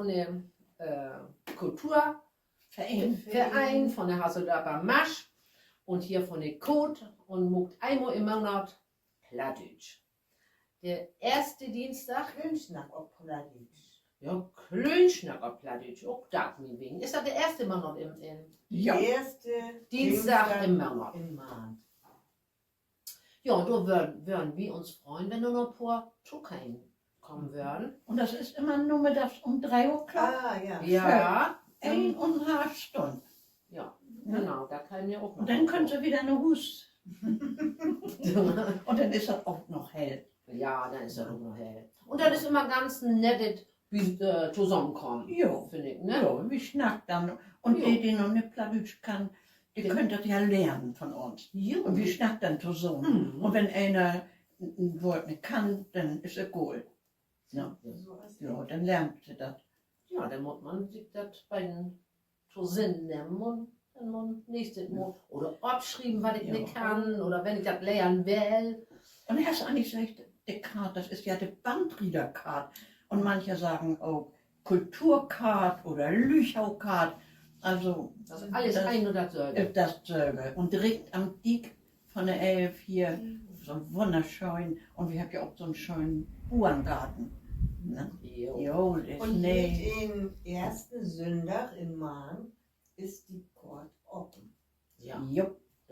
von dem Kulturverein von der Hasseldaber Masch und hier von der Code und muckt einmal im Monat Plattdeutsch. Der erste Dienstag. Klönschnack auf Plattdeutsch. Ja, Klönschnack auf Plattdeutsch, auch das nicht wegen. Ist das der erste Monat im Ja. Erste Dienstag im Monat? Im Monat. Ja, und da würden wir uns freuen, wenn nur noch ein paar Türkeien kommen würden. Und das ist immer nur mit das um 3 Uhr klar. Ah, ja. Ja, 1,5 Stunden. ja, genau, da kann mir auch noch. Und dann können sie wieder eine Hus. Und dann ist das auch noch hell. Ja, dann ist er auch noch hell. Und dann ist immer ganz nett, wie zusammenkommen, Jo. finde ich, ne? Ja, wir schnacken dann. Und Jo. die noch nicht Plattdeutsch kann, die Ja. können das ja lernen von uns. Jo. Und wir schnacken dann zusammen. Mhm. Und wenn einer ein Wort nicht kann, dann ist er gut. Ja. So ist Ja, dann lernt sie das. Ja, dann muss man sich das bei den Sinn nehmen und dann muss nächstes Mal oder abschreiben, was ich Ja. nicht kann oder wenn ich das lernen will. Und hast du eigentlich gesagt, die Karte, das ist ja die Bandriederkarte. Und manche sagen auch Kulturkarte oder Lüchow-Karte. Also Das ist alles das ein und dasselbe. ist dasselbe. Und direkt am Diek von der Elf hier, so wunderschön. Und wir haben ja auch so einen schönen Burengarten. Ne? Jo. Jo, das Und nee. jeden ersten Sonntag im Mahn ist die Port offen. Ja. Jupp.